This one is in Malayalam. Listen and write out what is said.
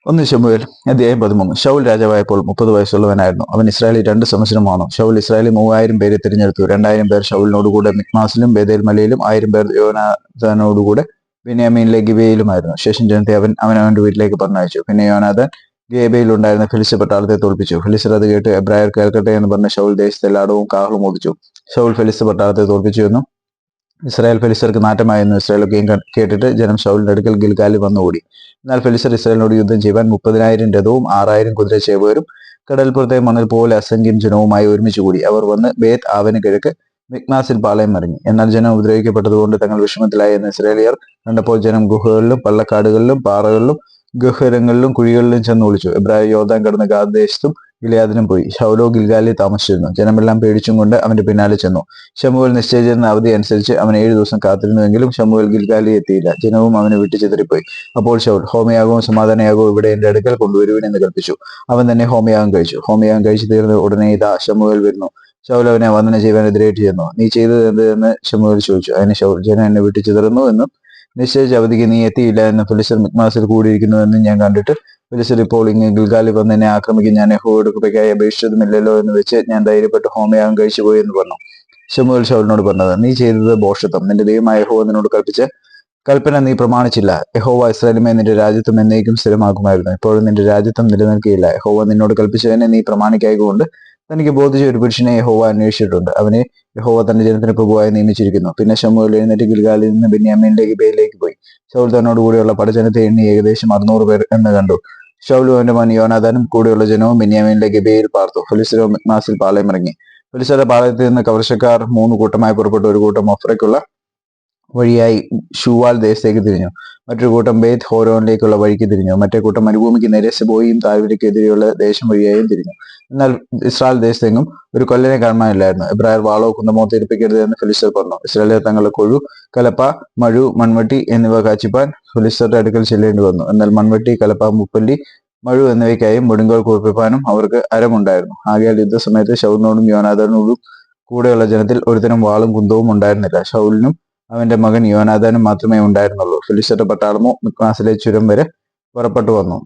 ഒന്ന് ശമൂവേൽ അധ്യായം 13. ശൗൽ രാജാവായപ്പോൾ 30 വയസ്സുള്ളവനായിരുന്നു. അവൻ ഇസ്രായേലിൽ 2 സംവത്സരം വാണു. ശൗൽ ഇസ്രായേലിൽ 3000 പേരെ തിരഞ്ഞെടുത്തു. 2000 പേർ ശൗലിനോടുകൂടെ മിക്മാസിലും ബേതേൽ മലയിലും, 1000 പേർ യോനാഥാനോടുകൂടെ ബെന്യാമീനിലെ ഗിബെയയിലുമായിരുന്നു. ശേഷം ജനത്തെ അവൻ അവനവന്റെ വീട്ടിലേക്ക് പറഞ്ഞയച്ചു. പിന്നെ യോനാഥാൻ ഗേബയിൽ ഉണ്ടായിരുന്ന ഫിലിസ്ത്യ പട്ടാളത്തെ തോൽപ്പിച്ചു. ഫിലിസ്ത്യർ അത് കേട്ട് എബ്രായർ കേൾക്കട്ടെ എന്ന് പറഞ്ഞ് ശൗൽ ദേശത്തെ ലാടവും കാഹളവും ഊതിച്ചു. ശൗൽ ഫിലിസ്ത്യ പട്ടാളത്തെ തോൽപ്പിച്ചു എന്നും ഇസ്രായേൽ ഫെലിസ്തർക്ക് നാട്ടമായെന്ന് ഇസ്രായേലൊക്കെയും കേട്ടിട്ട് ജനം ശൗലിന്റെ അടുക്കൽ ഗിൽഗാലിൽ വന്നുകൂടി. എന്നാൽ ഫെലിസ്തർ ഇസ്രായേലിനോട് യുദ്ധം ചെയ്യുവാൻ 30,000 രഥവും 6,000 കുതിരച്ചേവകരും കടൽപ്പുറത്തെ മണൽ പോലെ അസംഖ്യം ജനവുമായി ഒരുമിച്ച് കൂടി. അവർ വന്ന് ബേത് ആവന് കിഴക്ക് മിക്മാസിൽ പാളയം ഇറങ്ങി. എന്നാൽ ജനം ഉപദ്രവിക്കപ്പെട്ടതുകൊണ്ട് തങ്ങൾ വിഷമത്തിലായി എന്ന് ഇസ്രായേലിയർ കണ്ടപ്പോൾ ജനം ഗുഹകളിലും പള്ളക്കാടുകളിലും പാറകളിലും ഗഹ്വരങ്ങളിലും കുഴികളിലും ചെന്ന് ഒളിച്ചു. എബ്രായ യോർദാൻ കടന്ന് ഗാദ് ദേശത്തും ഗിലെയാദിനും പോയി. ശൗലോ ഗിൽഗാലിൽ താമസിച്ചിരുന്നു. ജനമെല്ലാം പേടിച്ചും കൊണ്ട് അവന്റെ പിന്നാലെ ചെന്നു. ശമൂവേൽ നിശ്ചയിച്ചിരുന്ന അവധി അനുസരിച്ച് അവൻ 7 ദിവസം കാത്തിരുന്നുവെങ്കിലും ശമൂവേൽ ഗിൽഗാലിൽ എത്തിയില്ല. ജനവും അവനെ വിട്ടു ചിതറിപ്പോയി. അപ്പോൾ ശൗൽ, ഹോമയാഗവും സമാധാനയാഗവും ഇവിടെ എന്റെ അടുക്കൽ കൊണ്ടുവരുവിൻ എന്ന് കൽപ്പിച്ചു. അവൻ തന്നെ ഹോമയാഗം കഴിച്ചു. ഹോമയാഗം കഴിച്ചു തീർന്ന് ഉടനെ ഇതാ ശമൂവേൽ വരുന്നു. ശൗൽ അവനെ വന്ദനം ചെയ്യുവാൻ എതിരേറ്റ് ചെന്നു. നീ ചെയ്തത് എന്ത് എന്ന് ശമൂവേൽ ചോദിച്ചു. അതിന് ശൗൽ, ജനം എന്നെ വിട്ടു ചിതറുന്നു എന്നും നിശ്ചയിച്ച അവധിക്ക് നീ എത്തിയില്ല എന്ന് ഫിലിസ്തർ മിക്മാസിൽ കൂടിയിരിക്കുന്നു എന്നും ഞാൻ കണ്ടിട്ട് ഫിലിസ്തർ ഇപ്പോൾ ഇങ്ങ് ഗിൽഗാലിൽ വന്ന് എന്നെ ആക്രമിക്കും. ഞാൻ യഹോവയുടെ കൃപയ്ക്കായി അപേക്ഷിച്ചതുമില്ലല്ലോ എന്ന് വെച്ച് ഞാൻ ധൈര്യപ്പെട്ട് ഹോമയാഗം കഴിച്ചുപോയി എന്ന് പറഞ്ഞു. ശമൂവേൽ ശൗലിനോട് പറഞ്ഞത്, നീ ചെയ്തത് ഭോഷത്വം. നിന്റെ ദൈവമായ യഹോവ നിന്നോട് കൽപ്പിച്ച കൽപ്പന നീ പ്രമാണിച്ചില്ല. യഹോവ ഇസ്രായേലുമേ നിന്റെ രാജ്യത്വം എന്നേക്കും സ്ഥിരമാക്കുമായിരുന്നു. ഇപ്പോഴും നിന്റെ രാജ്യത്വം നിലനിൽക്കുകയില്ല. യഹോവ നിന്നോട് കൽപ്പിച്ചതിനെ നീ പ്രമാണിക്കായകൊണ്ട് തനിക്ക് ബോധിച്ച ഒരു പുരുഷനെ യഹോവ അന്വേഷിച്ചിട്ടുണ്ട്. അവനെ യഹോവ തന്റെ ജനത്തിന് പ്രഭുവായി നിയമിച്ചിരിക്കുന്നു. പിന്നെ ശമൂവേൽ എഴുന്നേറ്റ് ഗിൽഗാലിൽ നിന്ന് ബെന്യാമീനിലെ ഗിബെയയിലേക്ക് പോയി. ശൗൽ തന്നോട് കൂടെയുള്ള പടജനത്തെ എണ്ണി ഏകദേശം 600 പേർ എന്ന് കണ്ടു. ശൗലും അവന്റെ മകൻ യോനാഥാനും കൂടെയുള്ള ജനവും ബെന്യാമീനിലെ ഗിബെയയിൽ പാർത്തു. ഫെലിസ്ത്യരും മിക്മാസിൽ പാളയമിറങ്ങി. ഫെലിസ്ത്യരുടെ പാളയത്തിൽ നിന്ന് കവർച്ചക്കാർ 3 കൂട്ടമായി പുറപ്പെട്ടു. ഒരു കൂട്ടം ഒഫ്രയ്ക്കുള്ള വഴിയായി ഷൂവാൽ ദേശത്തേക്ക് തിരിഞ്ഞു. മറ്റൊരു കൂട്ടം ബേത് ഹോരോനിലേക്കുള്ള വഴിക്ക് തിരിഞ്ഞു. മറ്റേ കൂട്ടം മരുഭൂമിക്ക് നേരെ സെബോയിയും താഴ്വരയ്ക്കെതിരെയുള്ള ദേശം വഴിയായും തിരിഞ്ഞു. എന്നാൽ ഇസ്രായേൽ ദേശത്തെങ്ങും ഒരു കൊല്ലനെ കാണുവാനില്ലായിരുന്നു. എബ്രായർ വാളോ കുന്തമോ തിരിപ്പിക്കരുത് എന്ന് ഫിലിസ്തർ പറഞ്ഞു. ഇസ്രായേലിയർ തങ്ങളുടെ കൊഴു, കലപ്പ, മഴു, മൺവെട്ടി എന്നിവ കാച്ചിപ്പാൻ ഫിലിസ്തരുടെ അടുക്കൽ ചെല്ലേണ്ടി വന്നു. എന്നാൽ മൺവെട്ടി, കലപ്പ, മുപ്പല്ലി, മഴു എന്നിവയ്ക്കായും മുടുങ്കോൽ കുറിപ്പിപ്പാനും അവർക്ക് അരമുണ്ടായിരുന്നു. ആകയാൽ യുദ്ധസമയത്ത് ശൗലിനോടും യോനാഥാനോടും കൂടെയുള്ള ജനത്തിൽ ഒരുത്തനും വാളും കുന്തവും ഉണ്ടായിരുന്നില്ല. ശൗലിനും അവന്റെ മകൻ യോനാഥാനും മാത്രമേ ഉണ്ടായിരുന്നുള്ളൂ. ഫിലിസ്ത്യരുടെ പട്ടാളമോ മിക്മാസിലെ ചുരം വരെ പുറപ്പെട്ടു വന്നു.